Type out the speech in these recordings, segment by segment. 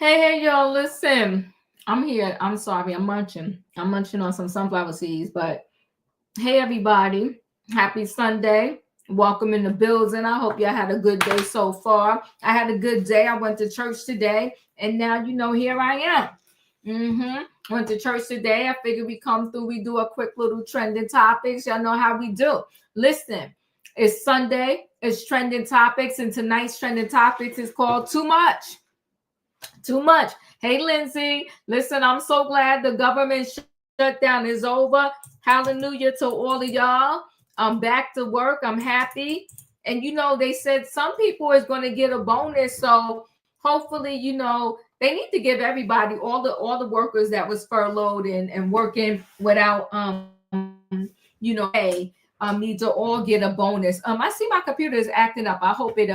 Hey, y'all, listen. I'm here. I'm sorry. I'm munching. I'm munching on some sunflower seeds. But hey, everybody. Happy Sunday. Welcome in the building. I hope y'all had a good day so far. I had a good day. I went to church today. And now, here I am. Went to church today. I figured we come through. We do a quick little trending topics. Y'all know how we do. Listen, it's Sunday. It's trending topics. And tonight's trending topics is called Too Much. Too much. Hey, Lindsay, listen, I'm so glad the government shutdown is over. Hallelujah to all of y'all. I'm back to work. I'm happy. And, they said some people is going to get a bonus. So hopefully, they need to give everybody, all the workers that was furloughed and working without, pay, need to all get a bonus. I see my computer is acting up. I hope it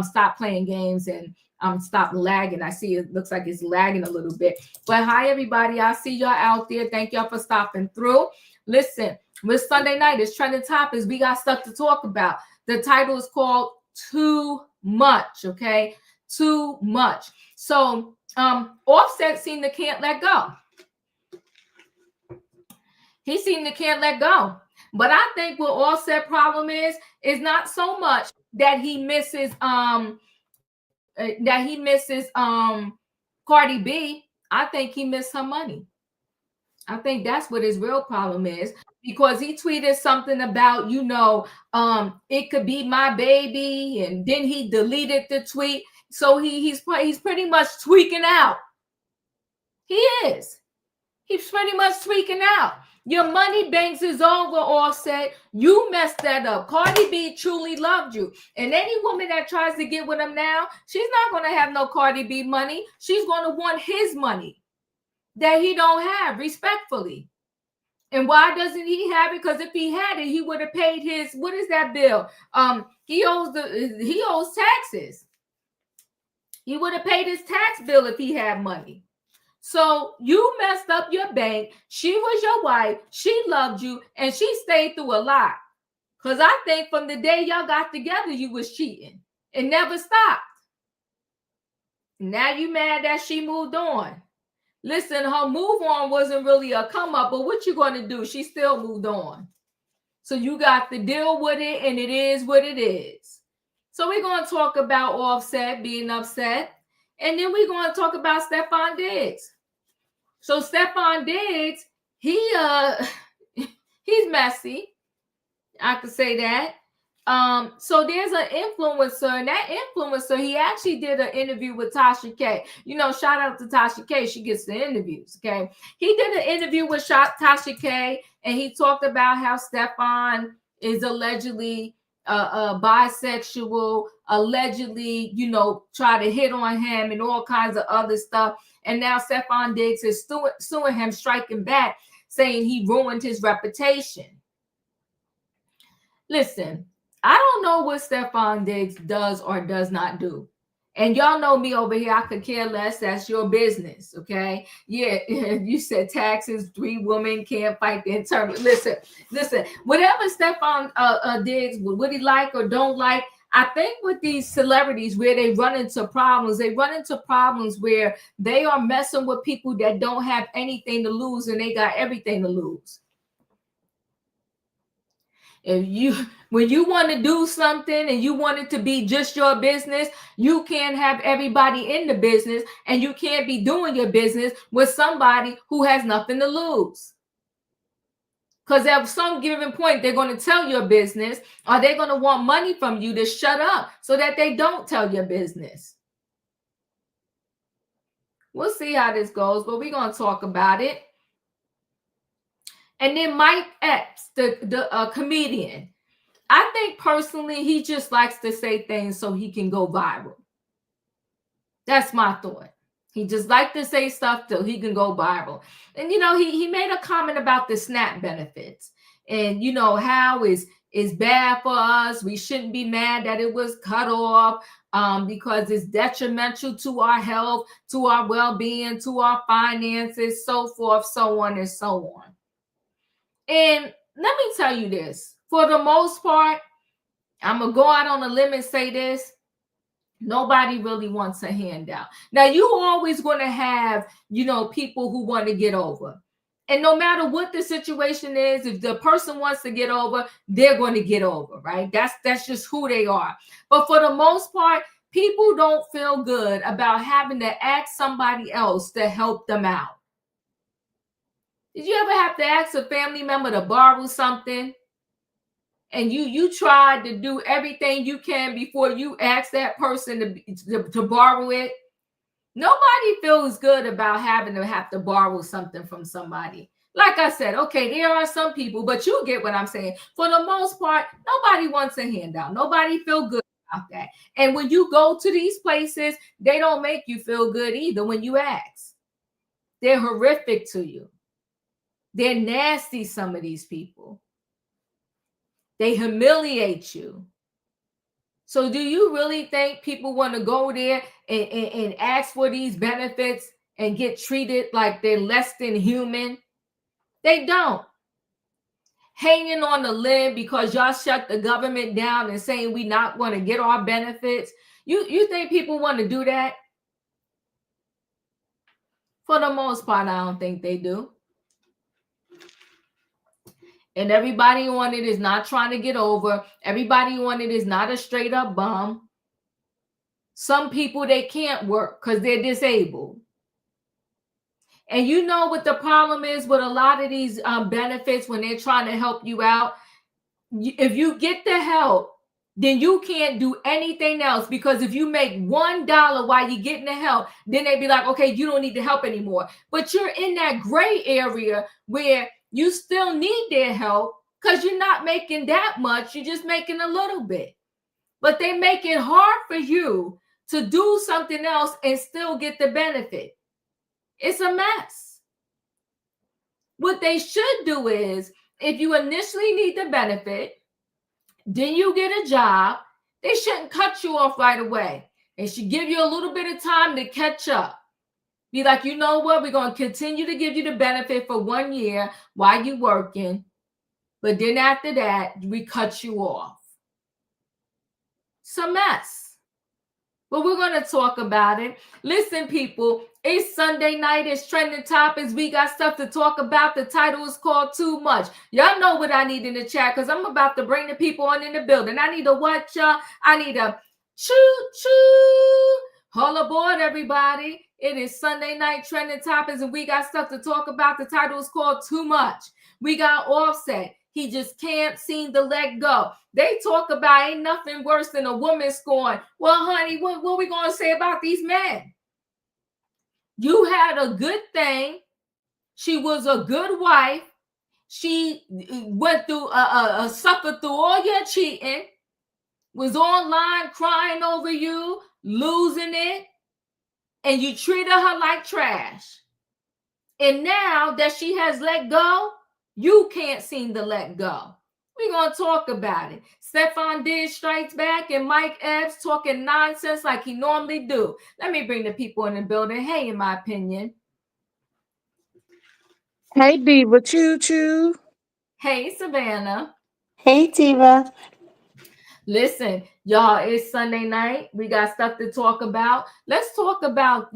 stop playing games and stop lagging. I see it looks like it's lagging a little bit. But hi, everybody. I see y'all out there. Thank y'all for stopping through. Listen, with Sunday night, it's trending topics. We got stuff to talk about. The title is called Too Much, okay? Too Much. So Offset seemed to can't let go. He seemed to can't let go. But I think what Offset problem is not so much that he misses Cardi B. I think he missed her money. I think that's what his real problem is, because he tweeted something about, it could be my baby, and then he deleted the tweet. So he's pretty much tweaking out. He is. He's pretty much tweaking out. Your money banks is over, Offset. You messed that up. Cardi B truly loved you. And any woman that tries to get with him now, she's not going to have no Cardi B money. She's going to want his money that he don't have, respectfully. And why doesn't he have it? Because if he had it, he would have paid his, what is that bill? He owes taxes. He would have paid his tax bill if he had money. So you messed up your bank. She was your wife. She loved you, and she stayed through a lot. Because I think from the day y'all got together, you was cheating. It never stopped. Now you mad that she moved on. Listen, her move on wasn't really a come up, but what you going to do? She still moved on. So you got to deal with it, and it is what it is. So we're going to talk about Offset being upset. And then we're going to talk about Stefon Diggs. So Stefon Diggs, he's messy. I could say that. So there's an influencer, and that influencer, he actually did an interview with Tasha K. Shout out to Tasha K. She gets the interviews, okay? He did an interview with Tasha K, and he talked about how Stefon is allegedly bisexual, allegedly, try to hit on him and all kinds of other stuff. And now Stefon Diggs is suing him, striking back, saying he ruined his reputation. Listen, I don't know what Stefon Diggs does or does not do. And y'all know me over here. I could care less. That's your business, okay? Yeah, you said taxes, 3 women can't fight the internal. Listen. Whatever Stefon Diggs, what he like or don't like, I think with these celebrities where they run into problems where they are messing with people that don't have anything to lose and they got everything to lose. When you want to do something and you want it to be just your business, you can't have everybody in the business, and you can't be doing your business with somebody who has nothing to lose. Because at some given point, they're going to tell your business, or they're going to want money from you to shut up so that they don't tell your business. We'll see how this goes, but we're going to talk about it. And then Mike Epps, the comedian. I think personally, he just likes to say things so he can go viral. That's my thought. He just likes to say stuff so he can go viral. And, he made a comment about the SNAP benefits. And, how is bad for us. We shouldn't be mad that it was cut off because it's detrimental to our health, to our well-being, to our finances, so forth, so on and so on. And let me tell you this. For the most part, I'm going to go out on a limb and say this. Nobody really wants a handout. Now, you always going to have, people who want to get over. And no matter what the situation is, if the person wants to get over, they're going to get over, right? That's just who they are. But for the most part, people don't feel good about having to ask somebody else to help them out. Did you ever have to ask a family member to borrow something? And you tried to do everything you can before you ask that person to borrow it? Nobody feels good about having to have to borrow something from somebody. Like I said, okay, there are some people, but you get what I'm saying. For the most part, nobody wants a handout. Nobody feel good about that. And when you go to these places, they don't make you feel good either when you ask. They're horrific to you. They're nasty, some of these people. They humiliate you. So do you really think people want to go there and ask for these benefits and get treated like they're less than human? They don't. Hanging on the limb because y'all shut the government down and saying we not going to get our benefits. You think people want to do that? For the most part, I don't think they do. And everybody on it is not trying to get over. Everybody on it is not a straight up bum. Some people, they can't work because they're disabled. And you know what the problem is with a lot of these benefits when they're trying to help you out? If you get the help, then you can't do anything else, because if you make $1 while you're getting the help, then they'd be like, okay, you don't need the help anymore. But you're in that gray area where you still need their help because you're not making that much. You're just making a little bit. But they make it hard for you to do something else and still get the benefit. It's a mess. What they should do is, if you initially need the benefit, then you get a job, they shouldn't cut you off right away. They should give you a little bit of time to catch up. Be like, you know what? We're going to continue to give you the benefit for 1 year while you're working. But then after that, we cut you off. It's a mess. But we're going to talk about it. Listen, people, it's Sunday night. It's trending topics. We got stuff to talk about. The title is called Too Much. Y'all know what I need in the chat, because I'm about to bring the people on in the building. I need a what, y'all? I need a choo-choo. All aboard, everybody. It is Sunday night trending topics, and we got stuff to talk about. The title is called Too Much. We got Offset. He just can't seem to let go. They talk about ain't nothing worse than a woman scorned. Well, honey, what are we going to say about these men? You had a good thing. She was a good wife. She went through, suffered through all your cheating, was online crying over you, losing it, and you treated her like trash. And now that she has let go, you can't seem to let go. We're going to talk about it. Stefon Diggs strikes back, and Mike Epps talking nonsense like he normally do. Let me bring the people in the building. Hey, in my opinion. Hey, Diva Choo Choo. Hey, Savannah. Hey, Diva. Listen, y'all, it's Sunday night. We got stuff to talk about. Let's talk about,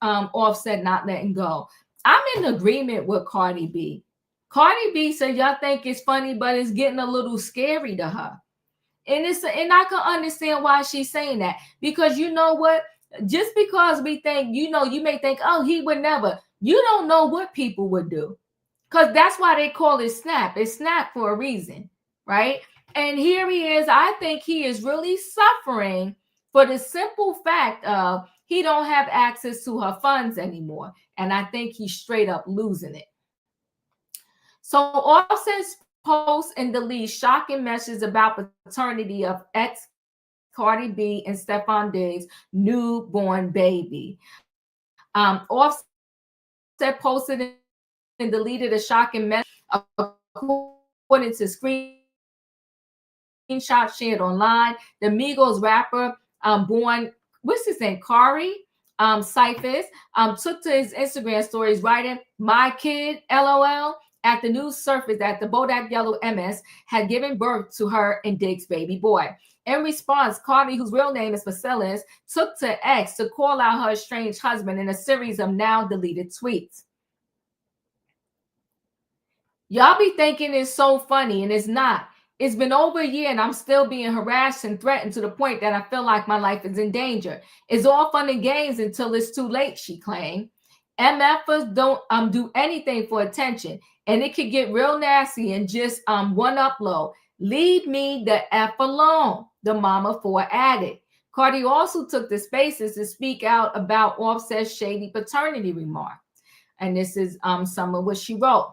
Offset not letting go. I'm in agreement with Cardi B. Cardi B said, y'all think it's funny, but it's getting a little scary to her. And I can understand why she's saying that, because you know what? Just because we think, you may think, oh, he would never. You don't know what people would do, because that's why they call it snap. It's snap for a reason, right? And here he is. I think he is really suffering for the simple fact of he don't have access to her funds anymore. And I think he's straight up losing it. So Offset's post and delete shocking messages about paternity of ex Cardi B and Stefon Diggs' newborn baby. Offset posted and deleted a shocking message according to screenshot shared online. The Migos rapper, born, what's his name, Cardi Cyphers, took to his Instagram stories writing, "My kid, LOL," after news surfaced that the Bodak Yellow MS had given birth to her and Diggs' baby boy. In response, Cardi, whose real name is Priscilla, took to X to call out her estranged husband in a series of now deleted tweets. Y'all be thinking it's so funny, and it's not. It's been over a year and I'm still being harassed and threatened to the point that I feel like my life is in danger. It's all fun and games until it's too late, she claimed. MFers don't do anything for attention, and it could get real nasty in just one upload. Leave me the F alone, the mama 4 added. Cardi also took the spaces to speak out about Offset's shady paternity remark. And this is some of what she wrote.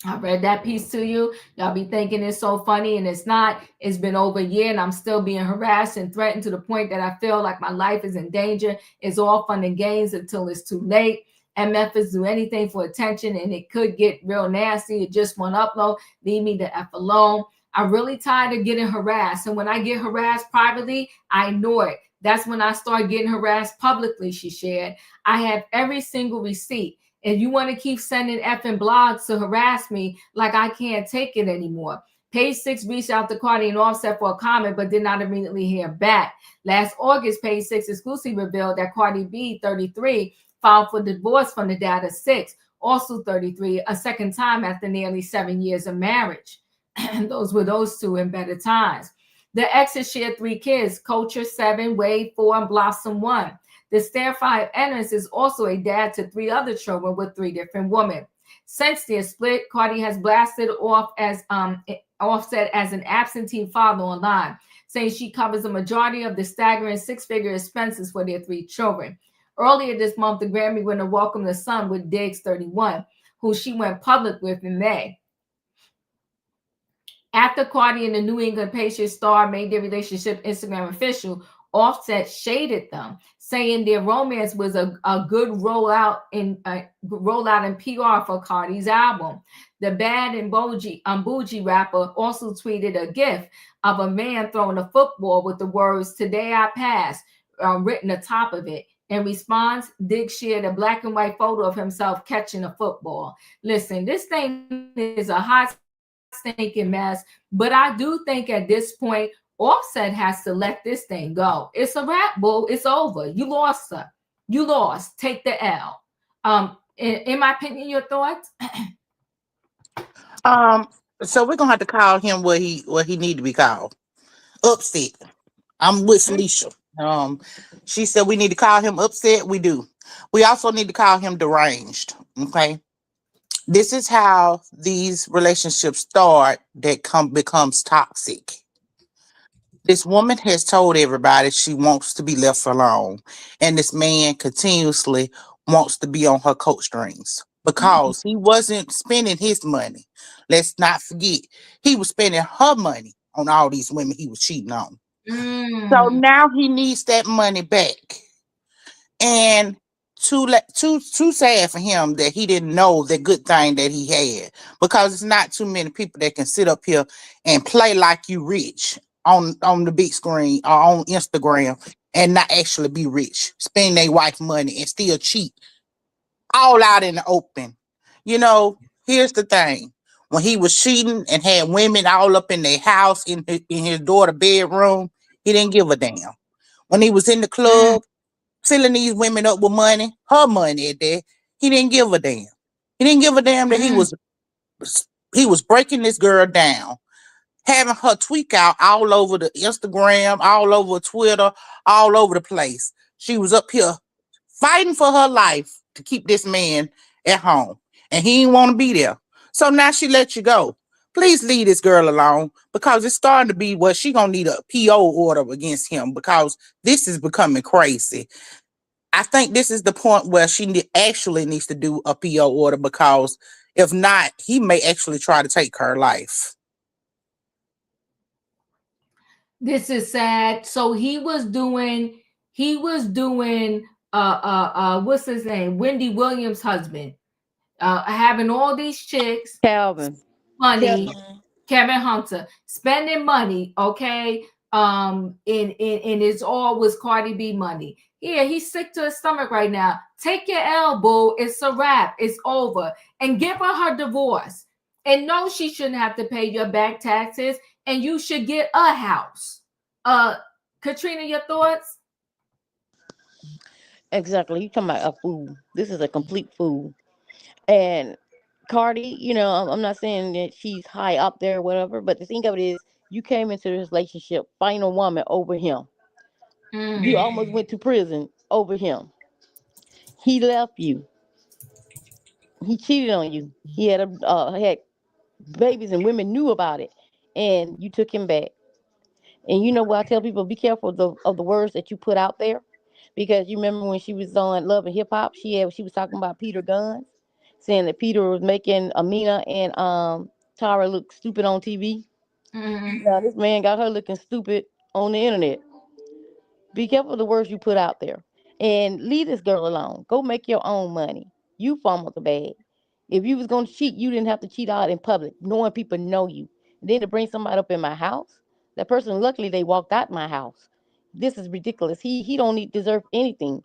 I read that piece to you. Y'all be thinking it's so funny, and it's not. It's been over a year and I'm still being harassed and threatened to the point that I feel like my life is in danger. It's all fun and games until it's too late. MFers do anything for attention, and it could get real nasty. It just one upload. Leave me the F alone. I'm really tired of getting harassed. And when I get harassed privately, I ignore it. That's when I start getting harassed publicly, she shared. I have every single receipt. If you want to keep sending effing blogs to harass me, like I can't take it anymore. Page 6 reached out to Cardi and Offset for a comment, but did not immediately hear back. Last August, Page 6 exclusively revealed that Cardi B, 33, filed for divorce from the dad of 6, also 33, a second time after nearly 7 years of marriage. And those were those two in better times. The exes shared 3 kids, Culture 7, Wade 4, and Blossom 1. The Stefon Diggs is also a dad to 3 other children with 3 different women. Since their split, Cardi has blasted off as Offset as an absentee father online, saying she covers the majority of the staggering 6-figure expenses for their 3 children. Earlier this month, the Grammy winner welcomed the son with Diggs, 31, who she went public with in May. After Cardi and the New England Patriots star made their relationship Instagram official, Offset shaded them, saying their romance was a good rollout in PR for Cardi's album. The Bad and Bougie rapper also tweeted a gif of a man throwing a football with the words "Today I Pass" written atop of it. In response, Diggs shared a black and white photo of himself catching a football. Listen, this thing is a hot stinking mess, but I do think at this point, Offset has to let this thing go. It's a wrap, boo. It's over. You lost her. You lost. Take the L. In my opinion, your thoughts? So we're gonna have to call him what he need to be called. Upset. I'm with Felicia. She said we need to call him upset. We do. We also need to call him deranged. Okay. This is how these relationships start that becomes toxic. This woman has told everybody she wants to be left alone, and this man continuously wants to be on her coat strings because he wasn't spending his money. Let's not forget, he was spending her money on all these women he was cheating on. So now he needs that money back. And too sad for him that he didn't know the good thing that he had, because it's not too many people that can sit up here and play like you rich on the big screen or on Instagram and not actually be rich, spend their wife money and still cheat all out in the open. You know, here's the thing. When he was cheating and had women all up in their house, in his daughter bedroom, he didn't give a damn. When he was in the club, filling these women up with money, her money at that, he didn't give a damn. He didn't give a damn that he was breaking this girl down, having her tweak out all over the Instagram, all over Twitter, all over the place. She was up here fighting for her life to keep this man at home, and he didn't want to be there. So now she let you go. Please leave this girl alone, because it's starting to be what she gonna need a PO order against him, because this is becoming crazy. I think this is the point where she actually needs to do a PO order, because if not, he may actually try to take her life. This is sad. So he was doing what's his name? Wendy Williams' husband. Having all these chicks, Calvin. money, Kevin Hunter, spending money, okay? and it's all was Cardi B money. Yeah, he's sick to his stomach right now. Take your elbow. It's a wrap. It's over. And give her divorce. And no, she shouldn't have to pay your back taxes. And you should get a house. Katrina, your thoughts? Exactly. You talking about a fool. This is a complete fool. And Cardi, I'm not saying that she's high up there or whatever, but the thing of it is, you came into this relationship, fighting a woman over him. You Mm, almost went to prison over him. He left you. He cheated on you. He had babies, and women knew about it, and you took him back. And you know what I tell people: be careful of the words that you put out there, because you remember when she was on Love and Hip Hop, she was talking about Peter Guns, saying that Peter was making Amina and Tara look stupid on TV. mm, Now this man got her looking stupid on the internet. Be careful of the words you put out there, and leave this girl alone. Go make your own money. You fumbled the bag. If you was gonna cheat, you didn't have to cheat out in public, knowing people know you. And then to bring somebody up in my house, that person, luckily they walked out my house. This is ridiculous. He don't need deserve anything.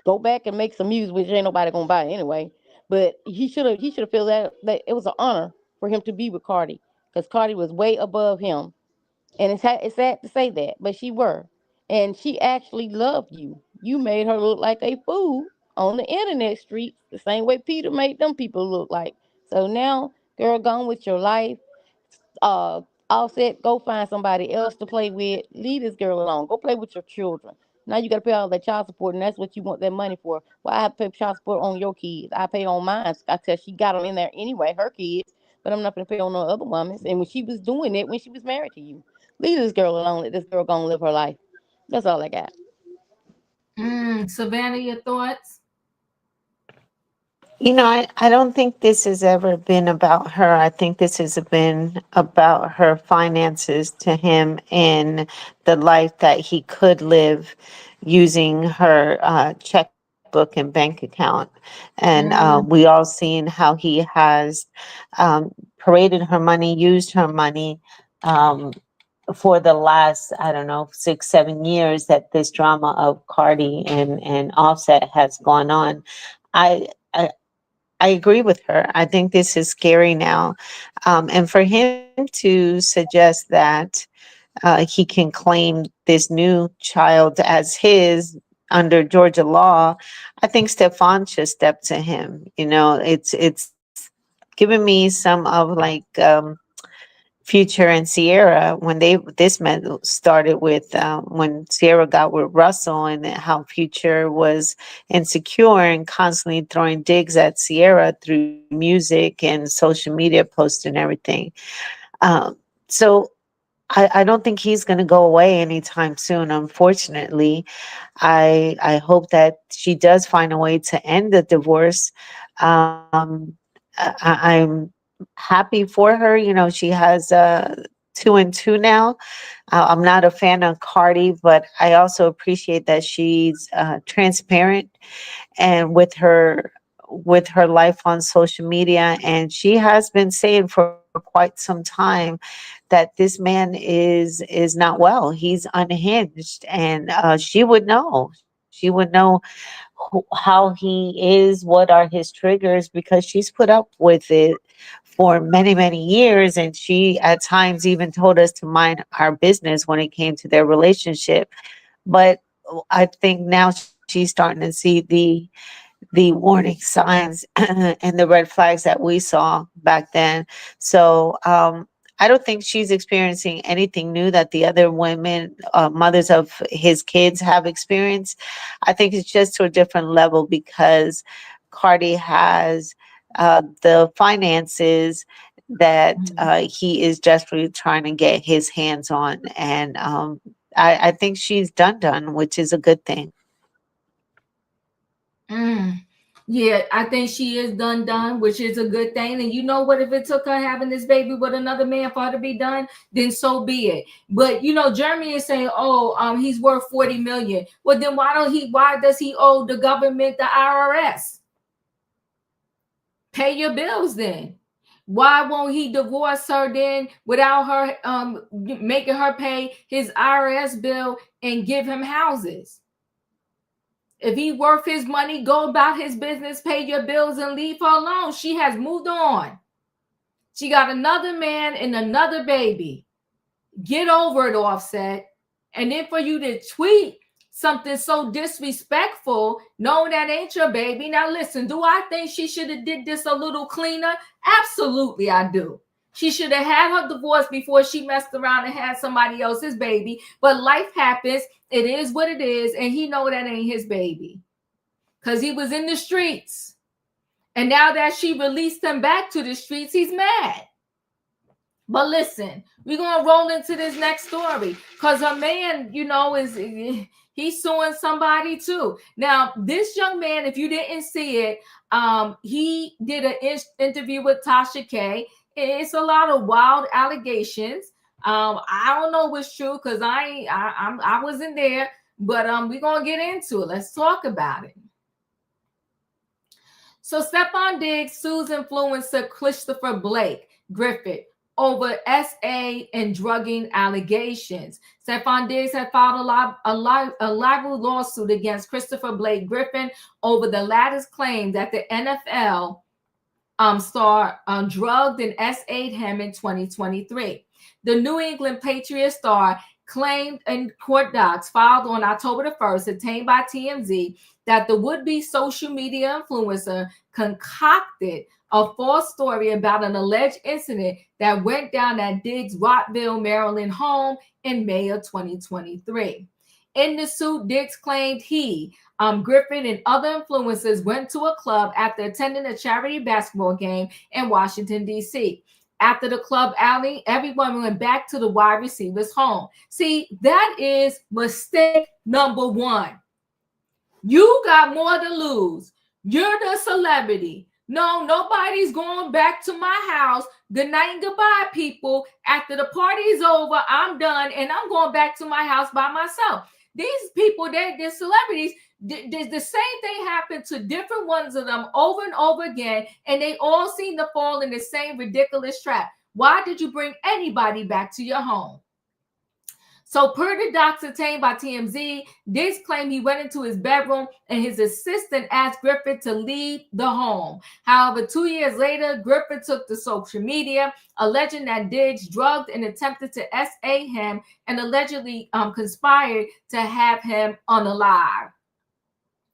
Go back and make some music, which ain't nobody gonna buy anyway. But he should have felt that it was an honor for him to be with Cardi, because Cardi was way above him. And it's sad to say that, but she were. And she actually loved you. You made her look like a fool on the internet streets, the same way Peter made them people look like. So now, girl, gone with your life. uh Offset, go find somebody else to play with. Leave this girl alone. Go play with your children. Now you got to pay all that child support, and that's what you want that money for. Why I pay child support on your kids? I pay on mine. I tell she got them in there anyway, her kids. But I'm not gonna pay on no other woman's. And when she was doing it, when she was married to you, leave this girl alone. Let this girl go and live her life. That's all I got. Savannah, your thoughts? I don't think this has ever been about her. I think this has been about her finances to him and the life that he could live using her checkbook and bank account. And we all seen how he has paraded her money, used her money. Um, for the last, I don't know, 6 7 years that this drama of Cardi and Offset has gone on. I, I I agree with her. I think this is scary now, and for him to suggest that he can claim this new child as his under Georgia law, I think Stefan should step to him. It's given me some of like. Future and Sierra when this met started with when Sierra got with Russell and how Future was insecure and constantly throwing digs at Sierra through music and social media posts and everything. Um, so I don't think he's going to go away anytime soon. Unfortunately, I hope that she does find a way to end the divorce. I'm happy for her. She has 2 and 2 now. I'm not a fan of Cardi, but I also appreciate that she's transparent and with her life on social media, and she has been saying for quite some time that this man is not well. He's unhinged, and she would know. She would know how he is, what are his triggers, because she's put up with it for many, many years. And she, at times, even told us to mind our business when it came to their relationship. But I think now she's starting to see the warning signs and the red flags that we saw back then. So I don't think she's experiencing anything new that the other women, mothers of his kids, have experienced. I think it's just to a different level because Cardi has the finances that he is desperately trying to get his hands on. And I think she's done, which is a good thing. Mm. Yeah, I think she is done, which is a good thing. And you know what? If it took her having this baby with another man for her to be done, then so be it. But Jeremy is saying, "Oh, he's worth 40 million." Well, then why don't he? Why does he owe the government, the IRS? Pay your bills then. Why won't he divorce her then without her making her pay his IRS bill and give him houses? If he worth his money, go about his business, pay your bills, and leave her alone. She has moved on. She got another man and another baby. Get over it, Offset. And then for you to tweet something so disrespectful, knowing that ain't your baby. Now listen, do I think she should have did this a little cleaner? Absolutely, I do. She should have had her divorce before she messed around and had somebody else's baby. But life happens. It is what it is. And he know that ain't his baby. Because he was in the streets. And now that she released him back to the streets, he's mad. But listen, we're going to roll into this next story. Because her man, he's suing somebody too. Now, this young man, if you didn't see it, he did an interview with Tasha K. It's a lot of wild allegations. I don't know what's true because I wasn't there, but we're gonna get into it. Let's talk about it. So Stefon Diggs sues influencer Christopher Blake Griffith over SA and drugging allegations. Stefon Diggs had filed a libel lawsuit against Christopher Blake Griffin over the latter's claim that the NFL star drugged and SA'd him in 2023. The New England Patriots star claimed in court docs filed on October the 1st, obtained by TMZ, that the would-be social media influencer concocted a false story about an alleged incident that went down at Diggs' Rockville, Maryland home in May of 2023. In the suit, Diggs claimed he, Griffin, and other influencers went to a club after attending a charity basketball game in Washington, D.C. After the club outing, everyone went back to the wide receiver's home. See, that is mistake number one. You got more to lose. You're the celebrity. No, nobody's going back to my house. Good night and goodbye, people. After the party's over, I'm done, and I'm going back to my house by myself. These people, they're celebrities. The same thing happened to different ones of them over and over again, and they all seem to fall in the same ridiculous trap. Why did you bring anybody back to your home? So per the docs obtained by TMZ, Diggs claimed he went into his bedroom and his assistant asked Griffith to leave the home. However, 2 years later, Griffith took to social media, alleging that Diggs drugged and attempted to SA him and allegedly conspired to have him unalive.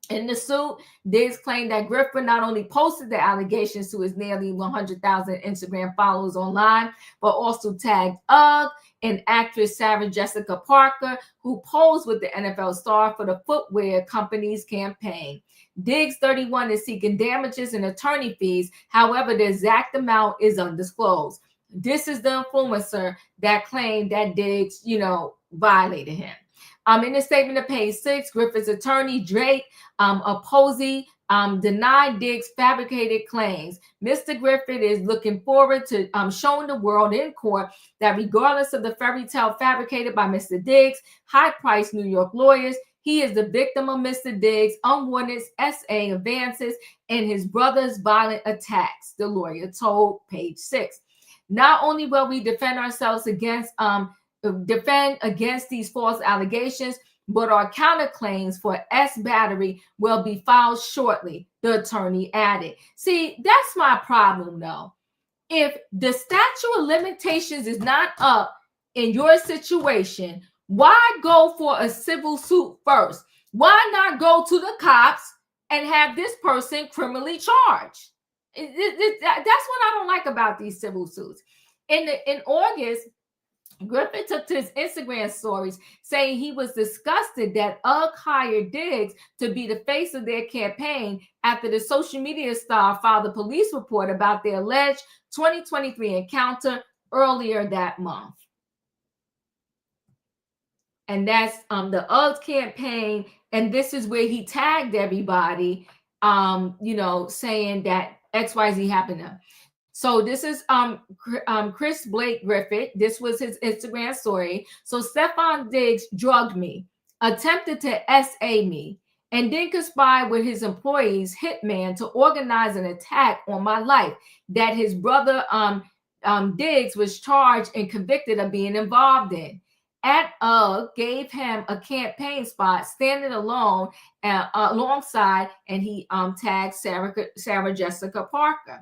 In the suit, Diggs claimed that Griffin not only posted the allegations to his nearly 100,000 Instagram followers online, but also tagged UGG and actress Sarah Jessica Parker, who posed with the NFL star for the footwear company's campaign. Diggs, 31, is seeking damages and attorney fees. However, the exact amount is undisclosed. This is the influencer that claimed that Diggs, violated him. In the statement of page 6, Griffith's attorney, Drake Opposey, denied Diggs' fabricated claims. Mr. Griffith is looking forward to showing the world in court that regardless of the fairy tale fabricated by Mr. Diggs' high-priced New York lawyers, he is the victim of Mr. Diggs' unwanted SA advances and his brother's violent attacks, the lawyer told page 6. Not only will we defend ourselves against these false allegations, but our counterclaims for S battery will be filed shortly, the attorney added. See, that's my problem, though. If the statute of limitations is not up in your situation, why go for a civil suit first? Why not go to the cops and have this person criminally charged? That's what I don't like about these civil suits. In August, Griffith took to his Instagram stories saying he was disgusted that UGG hired Diggs to be the face of their campaign after the social media star filed a police report about their alleged 2023 encounter earlier that month. And that's the UGG campaign. And this is where he tagged everybody, saying that XYZ happened to him. So this is Chris Blake Griffith. This was his Instagram story. So Stefon Diggs drugged me, attempted to SA me, and then conspired with his employees, hitman, to organize an attack on my life that his brother Diggs was charged and convicted of being involved in. At gave him a campaign spot, standing alone alongside, and he tagged Sarah Jessica Parker.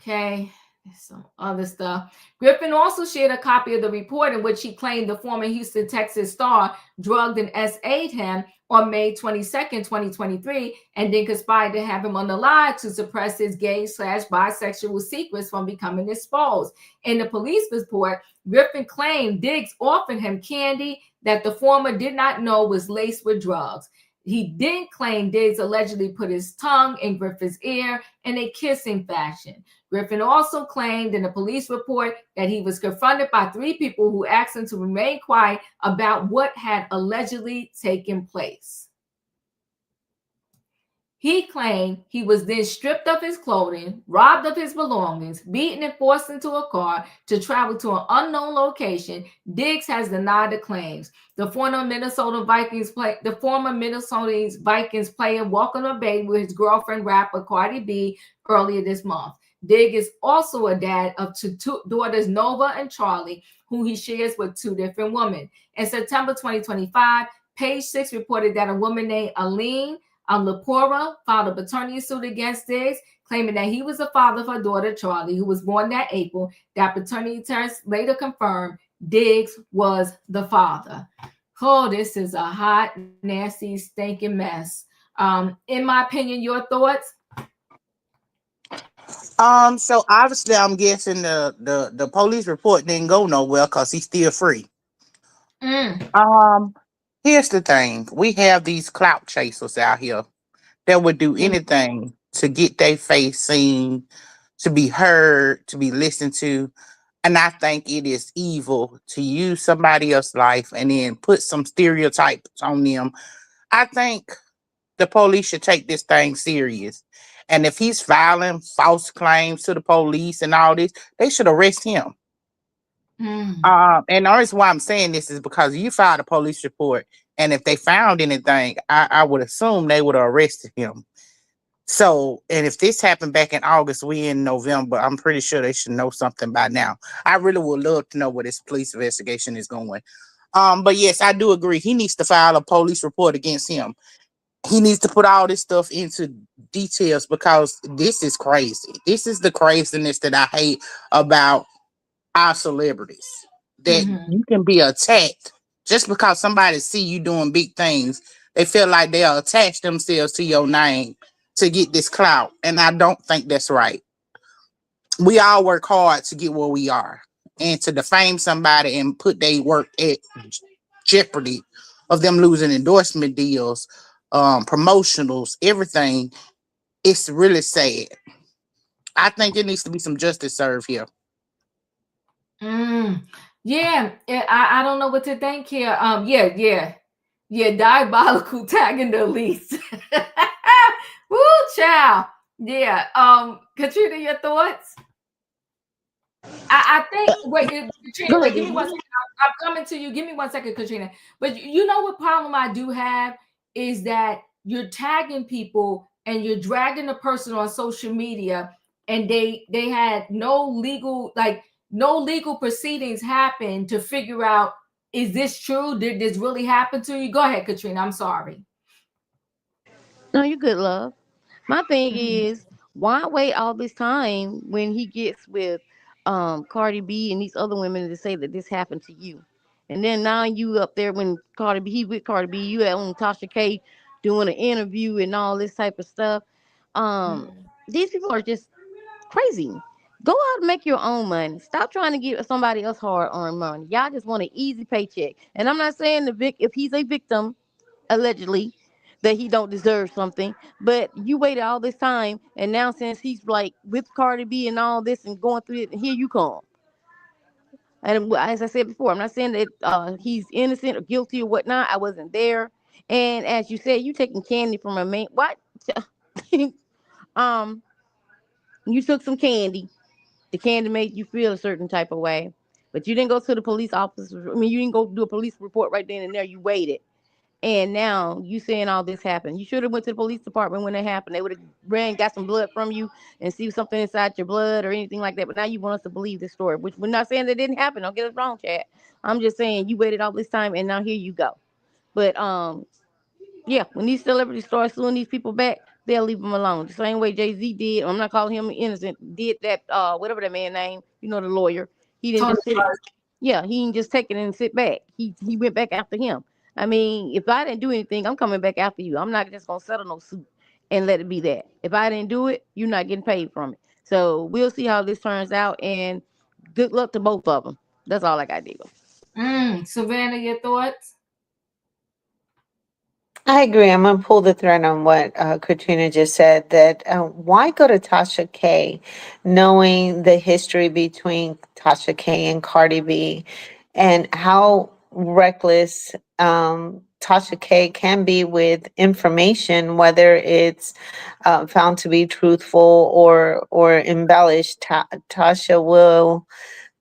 Okay, some other stuff. Griffin also shared a copy of the report in which he claimed the former Houston, Texas star drugged and SA'd him on May 22nd, 2023, and then conspired to have him on the line to suppress his gay/bisexual secrets from becoming exposed. In the police report, Griffin claimed Diggs offered him candy that the former did not know was laced with drugs. He then claimed Diggs allegedly put his tongue in Griffin's ear in a kissing fashion. Griffin also claimed in a police report that he was confronted by 3 people who asked him to remain quiet about what had allegedly taken place. He claimed he was then stripped of his clothing, robbed of his belongings, beaten and forced into a car to travel to an unknown location. Diggs has denied the claims. The former Minnesota Vikings player welcomed a baby with his girlfriend rapper Cardi B earlier this month. Diggs is also a dad of 2 daughters, Nova and Charlie, who he shares with 2 different women. In September 2025, Page 6 reported that a woman named Aline Lepora filed a paternity suit against Diggs, claiming that he was the father of her daughter, Charlie, who was born that April. That paternity test later confirmed Diggs was the father. Oh, this is a hot, nasty, stinking mess. In my opinion, your thoughts? So obviously I'm guessing the police report didn't go nowhere because he's still free. Mm. Here's the thing. We have these clout chasers out here that would do Mm. anything to get their face seen, to be heard, to be listened to. And I think it is evil to use somebody else's life and then put some stereotypes on them. I think the police should take this thing serious. And if he's filing false claims to the police and all this, they should arrest him. Mm. And the reason why I'm saying this is because you filed a police report, and if they found anything, I would assume they would have arrested him. So, and if this happened back in August, we in November, I'm pretty sure they should know something by now. I really would love to know where this police investigation is going. But yes, I do agree. He needs to file a police report against him. He needs to put all this stuff into details because this is crazy. This is the craziness that I hate about our celebrities. That Mm-hmm. you can be attacked just because somebody see you doing big things. They feel like they'll attach themselves to your name to get this clout. And I don't think that's right. We all work hard to get where we are. And to defame somebody and put their work at jeopardy of them losing endorsement deals, promotionals, everything, it's really sad. I think there needs to be some justice served here. Mm. Yeah, I don't know what to think here. Yeah, diabolical tagging the least. Woo, child. Yeah. Katrina, your thoughts? I think Katrina, Go wait, ahead, give me Vicky. 1 second. I'm coming to you. Give me 1 second, Katrina. But you know what problem I do have is that you're tagging people and you're dragging the person on social media, and they had no legal proceedings happen to figure out, is this true? Did this really happen to you? Go ahead, Katrina. I'm sorry. No, you're good, love. My thing Mhm. is, why wait all this time when he gets with Cardi B and these other women to say that this happened to you? And then now you up there when Cardi B, he with Cardi B, you at on Tasha K doing an interview and all this type of stuff. These people are just crazy. Go out and make your own money. Stop trying to get somebody else hard earned money. Y'all just want an easy paycheck. And I'm not saying if he's a victim, allegedly, that he don't deserve something. But you waited all this time, and now since he's like with Cardi B and all this and going through it, here you come. And as I said before, I'm not saying that he's innocent or guilty or whatnot. I wasn't there. And as you said, you taking candy from a man. What? um, you took some candy. The candy made you feel a certain type of way, but you didn't go to the police officer. I mean, you didn't go do a police report right then and there. You waited. And now you saying all this happened. You should have went to the police department when it happened. They would have ran, got some blood from you, and see something inside your blood or anything like that. But now you want us to believe this story, which we're not saying that didn't happen. Don't get us wrong, Chad. I'm just saying you waited all this time, and now here you go. But yeah, when these celebrities start suing these people back, they'll leave them alone. The same way Jay-Z did. I'm not calling him innocent. Did that whatever that man name, the lawyer. He didn't Tony just sit. Yeah, he didn't just take it and sit back. He went back after him. I mean, if I didn't do anything, I'm coming back after you. I'm not just gonna settle no suit and let it be that. If I didn't do it, you're not getting paid from it. So we'll see how this turns out, and good luck to both of them. That's all I got, Diego. Savannah, your thoughts? I agree. I'm going to pull the thread on what Katrina just said, that why go to Tasha K knowing the history between Tasha K and Cardi B and how reckless Tasha K can be with information, whether it's found to be truthful or embellished. Tasha will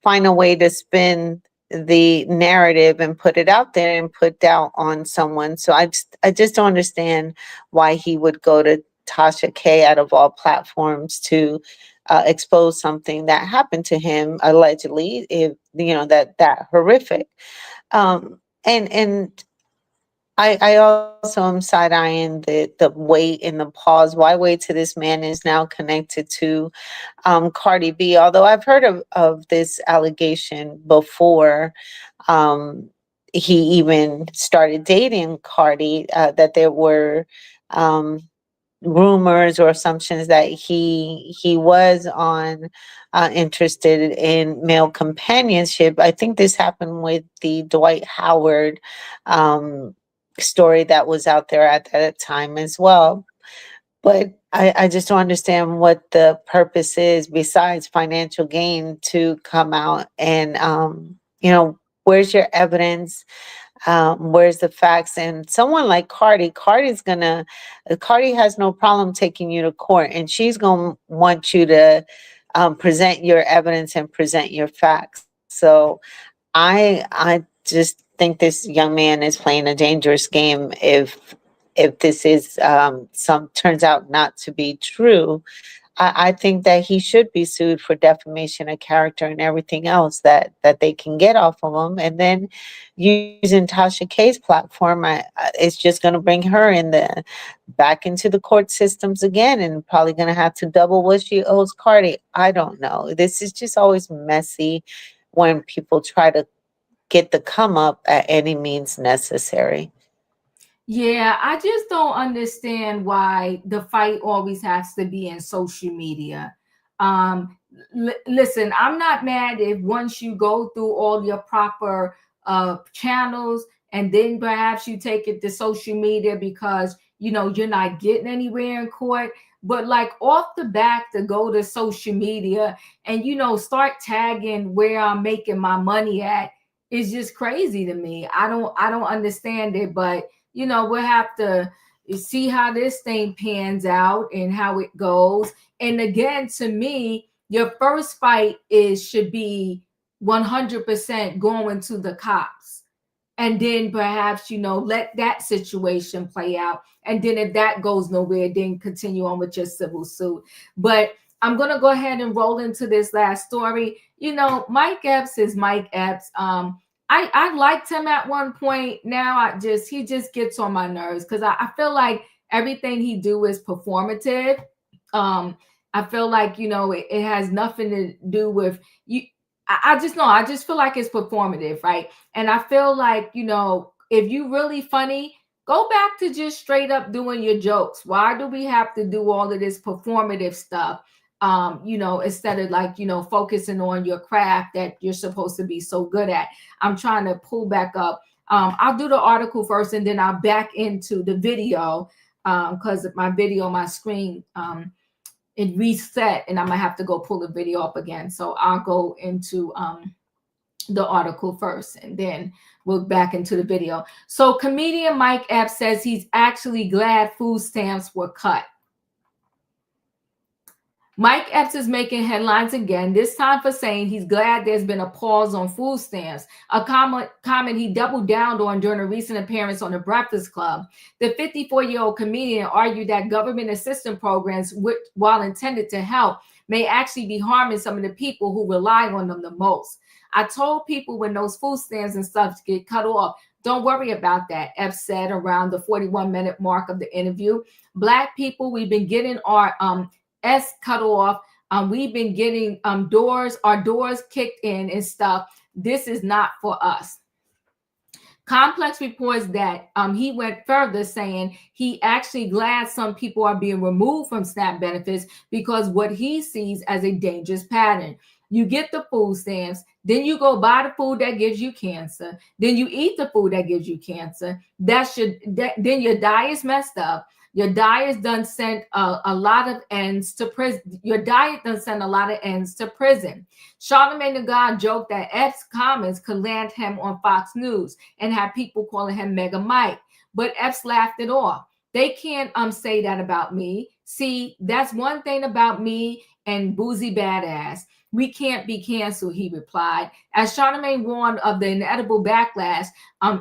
find a way to spin the narrative and put it out there and put doubt on someone. So I just don't understand why he would go to Tasha K out of all platforms to expose something that happened to him allegedly, if that horrific. And I also am side eyeing the weight and the pause. Why wait till this man is now connected to Cardi B? Although I've heard of this allegation before, um, he even started dating Cardi, that there were um, rumors or assumptions that he was on interested in male companionship. I think this happened with the Dwight Howard um, story that was out there at that time as well. But I just don't understand what the purpose is besides financial gain to come out and where's your evidence? Where's the facts? And someone like Cardi has no problem taking you to court, and she's gonna want you to present your evidence and present your facts. So I just think this young man is playing a dangerous game if this is some turns out not to be true. I think that he should be sued for defamation of character and everything else that they can get off of him. And then using Tasha K's platform, it's just going to bring her back into the court systems again, and probably going to have to double what she owes Cardi. I don't know. This is just always messy when people try to get the come up at any means necessary. Yeah, I just don't understand why the fight always has to be in social media. Listen, I'm not mad if once you go through all your proper channels and then perhaps you take it to social media because you're not getting anywhere in court. But like off the back to go to social media and start tagging where I'm making my money at is just crazy to me. I don't understand it, but we'll have to see how this thing pans out and how it goes. And again, to me, your first fight should be 100% going to the cops. And then perhaps, let that situation play out. And then if that goes nowhere, then continue on with your civil suit. But I'm going to go ahead and roll into this last story. Mike Epps is Mike Epps. I liked him at one point. Now he just gets on my nerves because I feel like everything he do is performative. I feel like it has nothing to do with you. I just know. I just feel like it's performative, right? And I feel like if you really funny, go back to just straight up doing your jokes. Why do we have to do all of this performative stuff? Instead of focusing on your craft that you're supposed to be so good at. I'm trying to pull back up. I'll do the article first and then I'll back into the video because my screen, it reset and I'm gonna have to go pull the video up again. So I'll go into the article first and then we'll back into the video. So comedian Mike Epps says he's actually glad food stamps were cut. Mike Epps is making headlines again, this time for saying he's glad there's been a pause on food stamps, a comment he doubled down on during a recent appearance on The Breakfast Club. The 54-year-old comedian argued that government assistance programs, which, while intended to help, may actually be harming some of the people who rely on them the most. I told people when those food stamps and stuff get cut off, don't worry about that, Epps said around the 41-minute mark of the interview. Black people, we've been getting our S cut off. We've been getting our doors kicked in and stuff. This is not for us. Complex reports that he went further, saying he actually glad some people are being removed from SNAP benefits because what he sees as a dangerous pattern. You get the food stamps, then you go buy the food that gives you cancer, then you eat the food that gives you cancer. Then your diet's messed up. Your diet done sent a lot of ends to prison. Your diet done sent a lot of ends to prison. Charlamagne the God joked that Epps' comments could land him on Fox News and have people calling him Mega Mike, but Epps laughed it off. They can't say that about me. See, that's one thing about me and Boozy Badass. We can't be canceled, he replied. As Charlamagne warned of the inevitable backlash,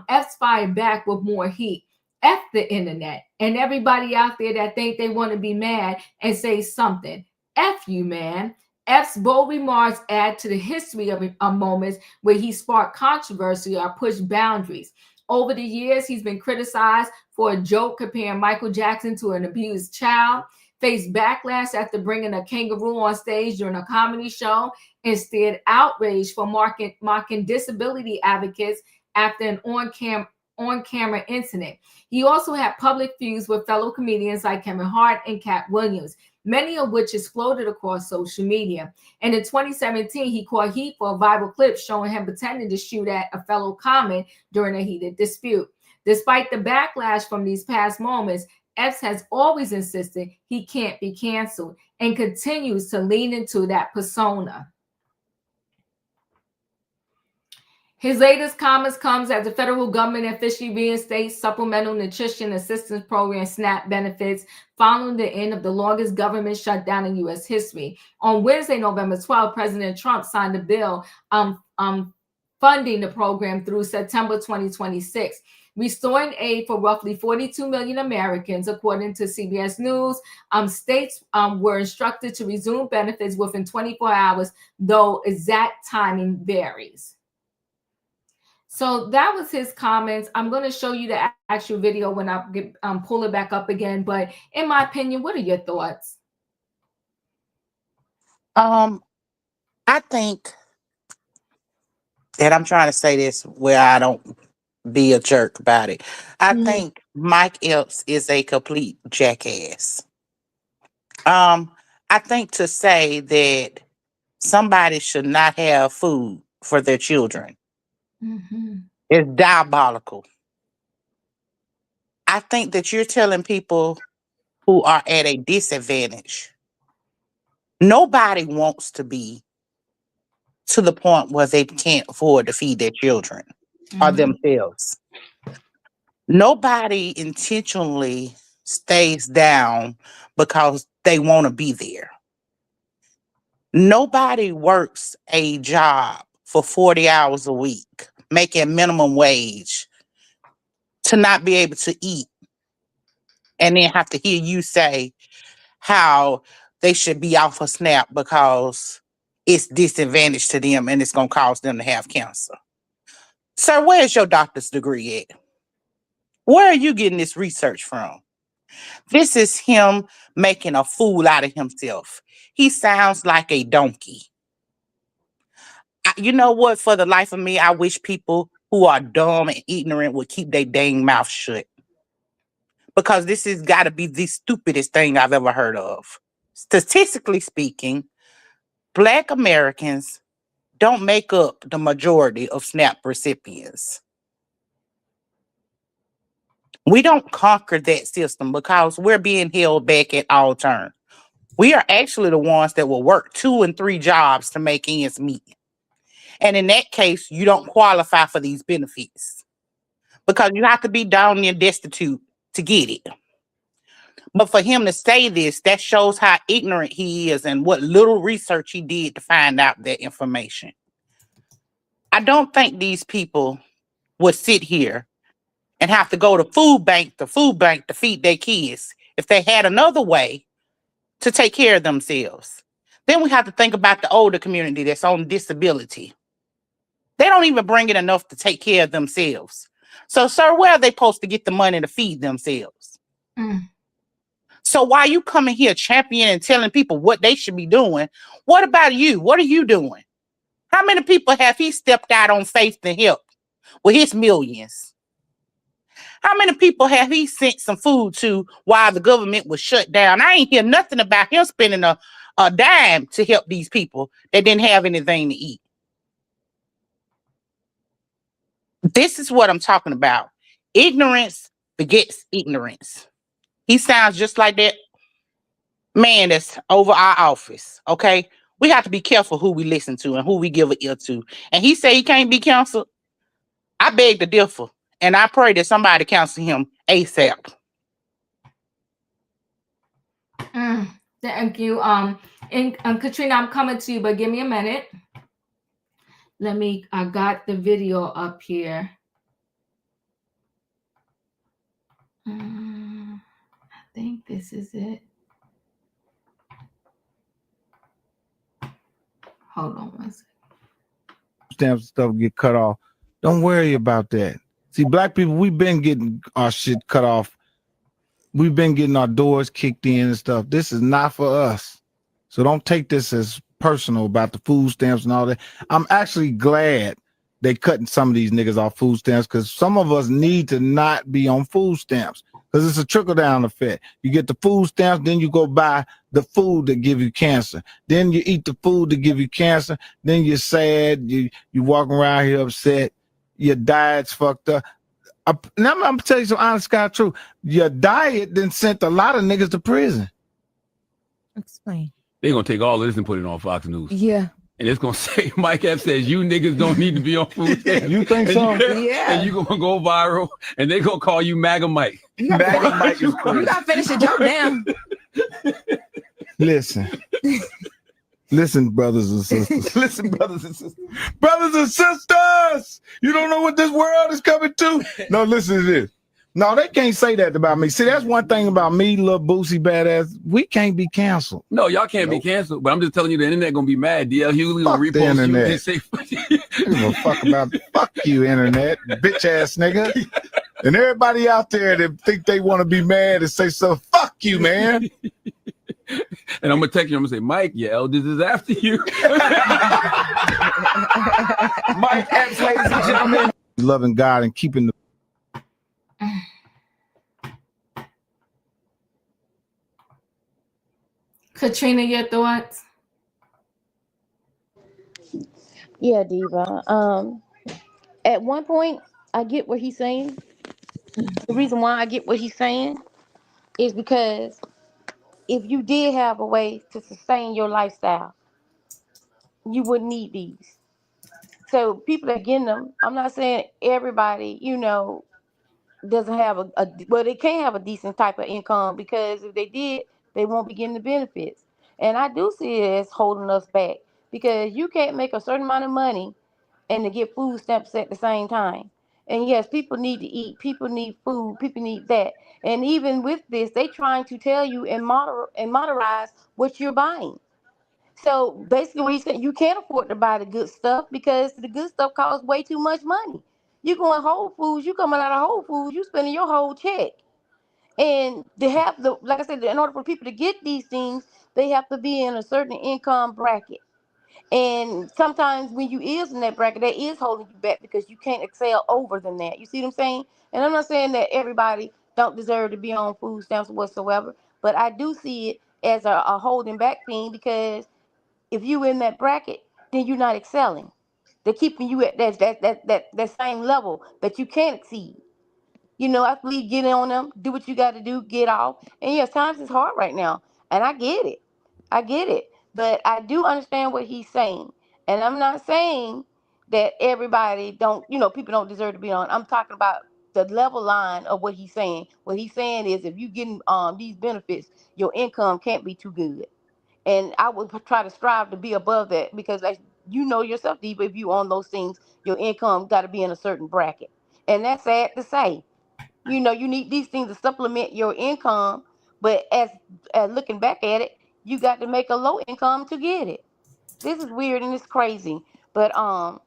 Epps fired back with more heat. F the internet and everybody out there that think they want to be mad and say something. F you, man. F's bold remarks add to the history of moments where he sparked controversy or pushed boundaries. Over the years, he's been criticized for a joke comparing Michael Jackson to an abused child, faced backlash after bringing a kangaroo on stage during a comedy show, and steered outrage for mocking disability advocates after an on-camera incident. He also had public feuds with fellow comedians like Kevin Hart and Cat Williams, many of which exploded across social media. And in 2017, he caught heat for a viral clip showing him pretending to shoot at a fellow comic during a heated dispute. Despite the backlash from these past moments, Epps has always insisted he can't be canceled and continues to lean into that persona. His latest comments comes as the federal government officially reinstates Supplemental Nutrition Assistance Program SNAP benefits following the end of the longest government shutdown in U.S. history. On Wednesday, November 12th, President Trump signed a bill funding the program through September 2026, restoring aid for roughly 42 million Americans, according to CBS News. States were instructed to resume benefits within 24 hours, though exact timing varies. So that was his comments. I'm going to show you the actual video when I pull it back up again. But in my opinion, what are your thoughts? I think that I'm trying to say this where I don't be a jerk about it. I think Mike Epps is a complete jackass. I think to say that somebody should not have food for their children is diabolical. I think that you're telling people who are at a disadvantage. Nobody wants to be to the point where they can't afford to feed their children or themselves. Nobody intentionally stays down because they want to be there. Nobody works a job for 40 hours a week, making minimum wage, to not be able to eat and then have to hear you say how they should be off a SNAP because it's disadvantage to them and it's going to cause them to have cancer. Sir, where's your doctor's degree at? Where are you getting this research from? This is him making a fool out of himself. He sounds like a donkey. You know what? For the life of me, I wish people who are dumb and ignorant would keep their dang mouth shut. Because this has got to be the stupidest thing I've ever heard of. Statistically speaking, Black Americans don't make up the majority of SNAP recipients. We don't conquer that system because we're being held back at all turns. We are actually the ones that will work 2 and 3 jobs to make ends meet. And in that case, you don't qualify for these benefits because you have to be down and destitute to get it. But for him to say this, that shows how ignorant he is and what little research he did to find out that information. I don't think these people would sit here and have to go to food bank to feed their kids if they had another way to take care of themselves. Then we have to think about the older community that's on disability. They don't even bring in enough to take care of themselves. So, sir, where are they supposed to get the money to feed themselves? Mm. So why you coming here championing and telling people what they should be doing? What about you? What are you doing? How many people have he stepped out on faith to help with his millions? How many people have he sent some food to while the government was shut down? I ain't hear nothing about him spending a dime to help these people that didn't have anything to eat. This is what I'm talking about. Ignorance begets ignorance. He sounds just like that man that's over our office, okay? We have to be careful who we listen to and who we give an ear to. And he say he can't be counseled. I beg to differ. And I pray that somebody counsel him ASAP. Thank you. And Katrina, I'm coming to you, but give me a minute. I got the video up here. I think this is it. Hold on one second. Stamps stuff get cut off. Don't worry about that. See, black people, we've been getting our shit cut off. We've been getting our doors kicked in and stuff. This is not for us. So don't take this as personal about the food stamps and all that. I'm actually glad they cutting some of these niggas off food stamps because some of us need to not be on food stamps because it's a trickle-down effect. You get the food stamps, then you go buy the food that give you cancer. Then you eat the food that give you cancer. Then you're sad. You walking around here upset. Your diet's fucked up. Now I'm gonna tell you some honest God truth. Your diet then sent a lot of niggas to prison. Explain. They're gonna take all of this and put it on Fox News. Yeah. And it's gonna say Mike Epps says you niggas don't need to be on food stamps. You think so? Yeah. And you gonna go viral and they gonna call you MAGA Mike. MAGA Mike is You crazy. gotta finish the joke now. Listen, brothers and sisters. Listen, brothers and sisters. Brothers and sisters! You don't know what this world is coming to? No, listen to this. No, they can't say that about me. See, that's one thing about me, little Boosie badass. We can't be canceled. No, y'all can't be canceled, but I'm just telling you the internet gonna be mad. DL Hughley gonna Fuck the repost you internet. and say I don't give a fuck about fuck you, internet, bitch ass nigga. And everybody out there that think they want to be mad and say so, fuck you, man. and I'm gonna text you, I'm gonna say, Mike, your elders is after you. Mike Epps, ladies and gentlemen. Loving God and keeping the Katrina, your thoughts? Yeah, Diva. At one point, I get what he's saying. The reason why I get what he's saying is because if you did have a way to sustain your lifestyle, you wouldn't need these. So people that getting them, I'm not saying everybody, doesn't have well, they can't have a decent type of income because if they did, they won't be getting the benefits. And I do see it as holding us back because you can't make a certain amount of money and to get food stamps at the same time. And yes, people need to eat, people need food, people need that. And even with this, they trying to tell you and monetize what you're buying. So basically, what he's saying, you can't afford to buy the good stuff because the good stuff costs way too much money. You going Whole Foods, you coming out of Whole Foods, you spending your whole check. And to have like I said, in order for people to get these things, they have to be in a certain income bracket. And sometimes when you is in that bracket, that is holding you back because you can't excel over than that. You see what I'm saying? And I'm not saying that everybody don't deserve to be on food stamps whatsoever, but I do see it as a holding back thing because if you in that bracket, then you're not excelling. They're keeping you at that same level that you can't exceed. I believe get on them, do what you got to do, get off. And yes, times is hard right now, and I get it. I get it. But I do understand what he's saying. And I'm not saying that everybody don't, people don't deserve to be on. I'm talking about the level line of what he's saying. What he's saying is, if you getting these benefits, your income can't be too good. And I would try to strive to be above that, because like you know yourself, Diva, if you on those things, your income got to be in a certain bracket. And that's sad to say. You know, you need these things to supplement your income, but as looking back at it, you got to make a low income to get it. This is weird and it's crazy. But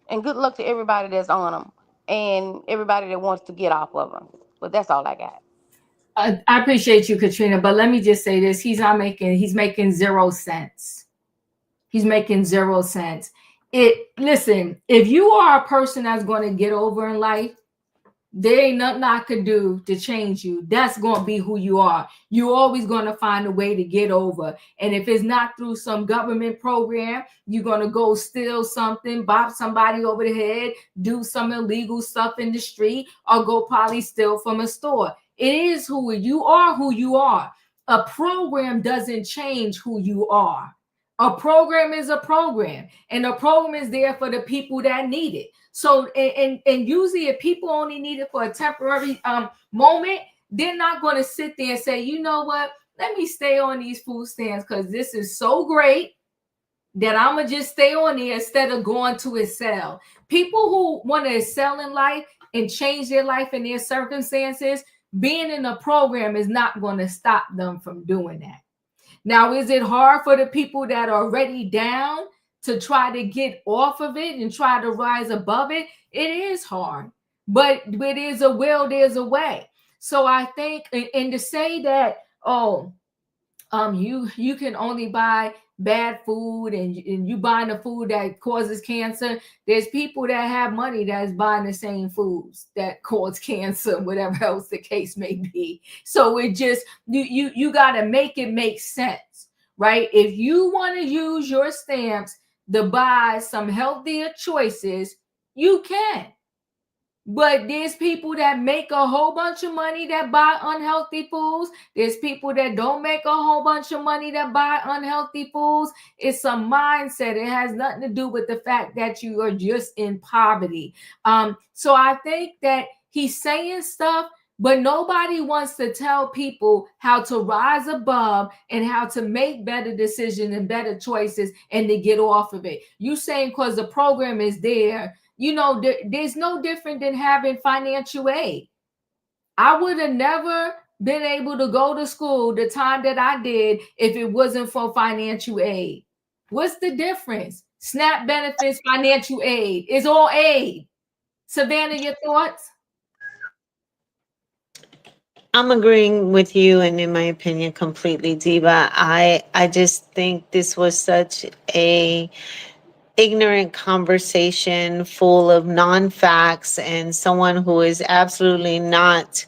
and good luck to everybody that's on them and everybody that wants to get off of them. But that's all I got. I appreciate you, Katrina, but let me just say this: he's making 0 cents. He's making 0 cents. Listen, if you are a person that's going to get over in life, there ain't nothing I could do to change you. That's going to be who you are. You're always going to find a way to get over. And if it's not through some government program, you're going to go steal something, bop somebody over the head, do some illegal stuff in the street, or go probably steal from a store. It is who you are, who you are. A program doesn't change who you are. A program is a program, and a program is there for the people that need it. So, and usually, if people only need it for a temporary moment, they're not going to sit there and say, you know what, let me stay on these food stamps because this is so great that I'm gonna just stay on there instead of going to excel. People who want to excel in life and change their life and their circumstances, being in a program is not going to stop them from doing that. Now, is it hard for the people that are already down to try to get off of it and try to rise above it? It is hard, but where there's a will, there's a way. So I think, and to say that, oh, you can only buy bad food and you buying the food that causes cancer. There's people that have money that's buying the same foods that cause cancer, whatever else the case may be. So it just you got to make it make sense, right? If you want to use your stamps to buy some healthier choices, you can. But there's people that make a whole bunch of money that buy unhealthy foods. There's people that don't make a whole bunch of money that buy unhealthy foods. It's a mindset. It has nothing to do with the fact that you are just in poverty. So I think that he's saying stuff, but nobody wants to tell people how to rise above and how to make better decisions and better choices and to get off of it. You saying because the program is there, you know, there's no different than having financial aid. I would have never been able to go to school the time that I did if it wasn't for financial aid. What's the difference? SNAP benefits, financial aid. It's all aid. Savannah, your thoughts? I'm agreeing with you and in my opinion completely, Diva. I just think this was such a ignorant conversation full of non-facts and someone who is absolutely not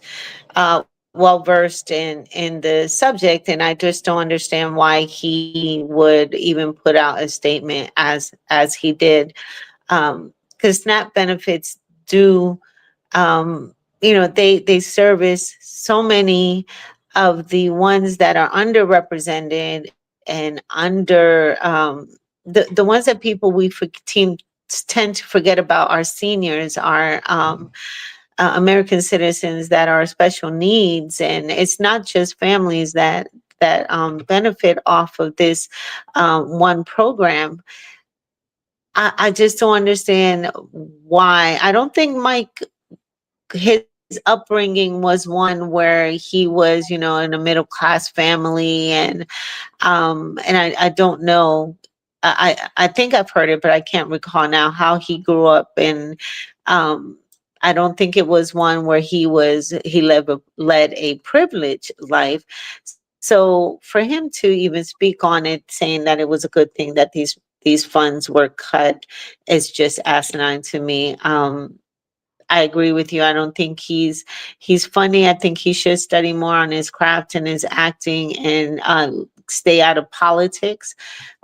well versed in the subject, and I just don't understand why he would even put out a statement as he did, because SNAP benefits do, they service so many of the ones that are underrepresented and under the ones that people tend to forget about are seniors, are American citizens that are special needs, and it's not just families that benefit off of this one program. I just don't understand why. I don't think Mike, his upbringing was one where he was, in a middle class family, and I don't know. I think I've heard it, but I can't recall now how he grew up. And I don't think it was one where he led a privileged life. So for him to even speak on it, saying that it was a good thing that these funds were cut, is just asinine to me. I agree with you. I don't think he's funny. I think he should study more on his craft and his acting, and stay out of politics,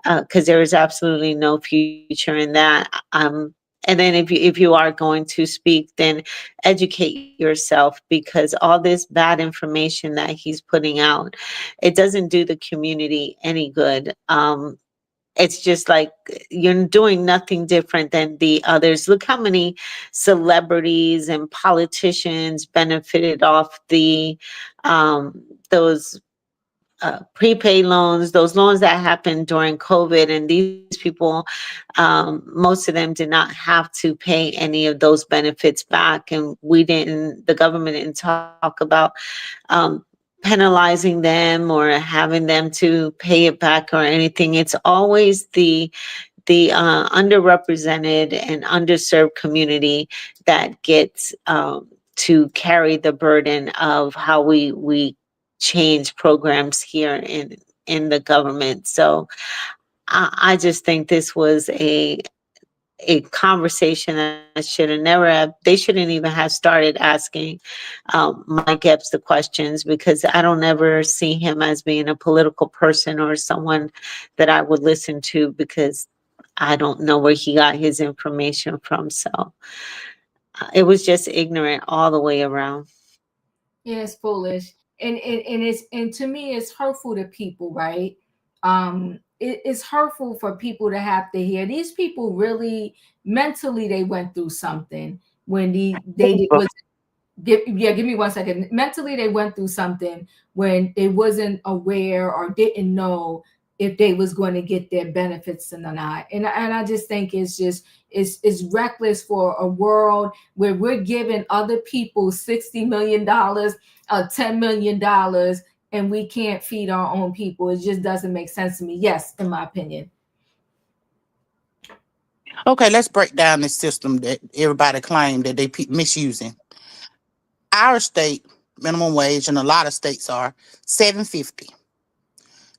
because there is absolutely no future in that. And then if you are going to speak, then educate yourself, because all this bad information that he's putting out, it doesn't do the community any good. it's just like you're doing nothing different than the others. Look how many celebrities and politicians benefited off the those prepaid loans, those loans that happened during COVID, and these people, most of them did not have to pay any of those benefits back, and we didn't. The government didn't talk about um, penalizing them or having them to pay it back or anything. It's always the underrepresented and underserved community that gets to carry the burden of how we change programs here in the government. So I just think this was a conversation that should have never have, they shouldn't even have started asking Mike Epps the questions, because I don't ever see him as being a political person or someone that I would listen to, because I don't know where he got his information from. So it was just ignorant all the way around. Yeah, it's foolish. And to me it's hurtful to people, right? It's hurtful for people to have to hear. These people really mentally they went through something when they was give me 1 second. Mentally they went through something when they wasn't aware or didn't know if they was going to get their benefits or not. And I just think it's reckless for a world where we're giving other people $60 million, $10 million, and we can't feed our own people. It just doesn't make sense to me. Yes, in my opinion. Okay, let's break down this system that everybody claimed that they misusing. Our state minimum wage, and a lot of states are $7.50.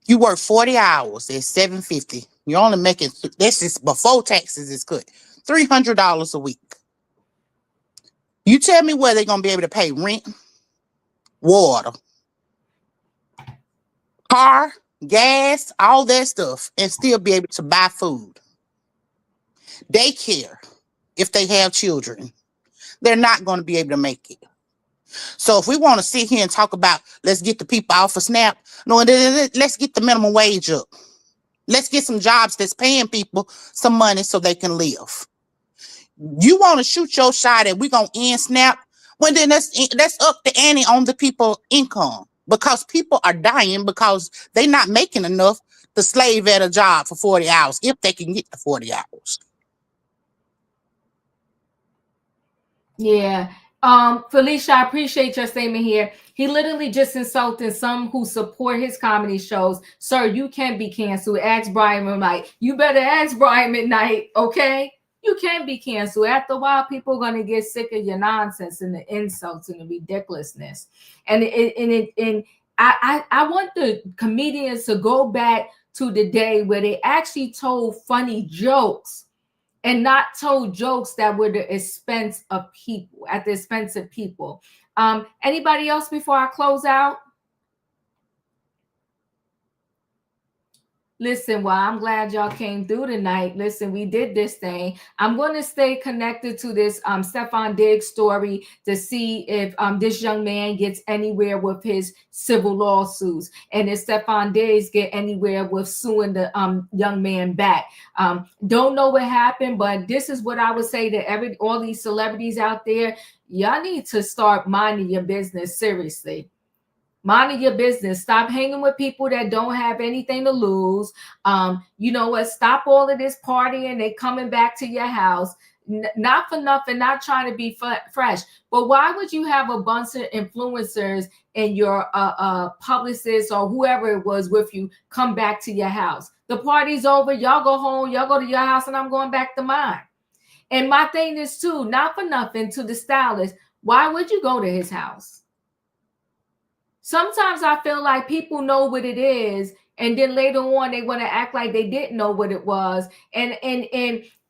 You work 40 hours at $7.50. You're only making, this is before taxes is cut, $300 a week. You tell me where they're gonna be able to pay rent, water, car, gas, all that stuff, and still be able to buy food. Daycare, if they have children, they're not going to be able to make it. So if we want to sit here and talk about let's get the people off of SNAP, no, let's get the minimum wage up. Let's get some jobs that's paying people some money so they can live. You want to shoot your shot at we're gonna end SNAP? Well, then let's up the ante on the people income, because people are dying because they're not making enough to slave at a job for 40 hours if they can get the 40 hours. Yeah. Felicia, I appreciate your statement here. He literally just insulted some who support his comedy shows. Sir, you can't be canceled. Ask Brian McKnight. You better ask Brian McKnight, okay? You can't be canceled. After a while, people are gonna get sick of your nonsense and the insults and the ridiculousness. And I want the comedians to go back to the day where they actually told funny jokes and not told jokes that were the expense of people, at the expense of people. Anybody else before I close out? Listen, well, I'm glad y'all came through tonight. Listen, we did this thing. I'm going to stay connected to this Stefon Diggs story to see if this young man gets anywhere with his civil lawsuits, and if Stefon Diggs get anywhere with suing the young man back. Don't know what happened, but this is what I would say to all these celebrities out there. Y'all need to start minding your business seriously. Mind your business. Stop hanging with people that don't have anything to lose. You know what? Stop all of this partying. They coming back to your house. Not for nothing, not trying to be fresh. But why would you have a bunch of influencers and your publicist or whoever it was with you come back to your house? The party's over. Y'all go home. Y'all go to your house, and I'm going back to mine. And my thing is too, not for nothing, to the stylist, why would you go to his house? Sometimes I feel like people know what it is, and then later on they want to act like they didn't know what it was. And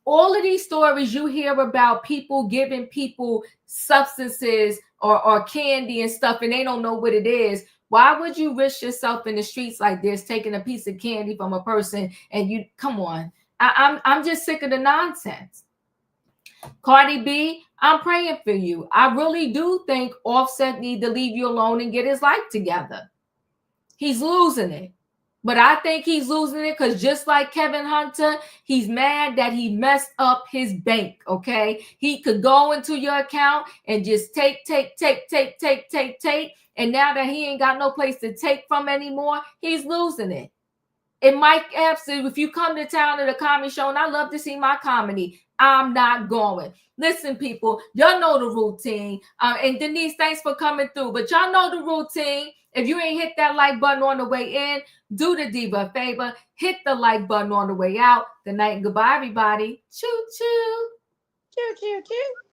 all of these stories you hear about people giving people substances or candy and stuff, and they don't know what it is. Why would you risk yourself in the streets like this, taking a piece of candy from a person? And you come on, I'm just sick of the nonsense. Cardi B, I'm praying for you. I really do think Offset need to leave you alone and get his life together. He's losing it. But I think he's losing it because just like Kevin Hunter, he's mad that he messed up his bank. Okay. He could go into your account and just take. And now that he ain't got no place to take from anymore, he's losing it. And Mike Epps, if you come to town at a comedy show, and I love to see my comedy, I'm not going. Listen, people, y'all know the routine. And Denise, thanks for coming through. But y'all know the routine. If you ain't hit that like button on the way in, do the diva a favor. Hit the like button on the way out. Good night and goodbye, everybody. Choo choo. Choo, choo, choo.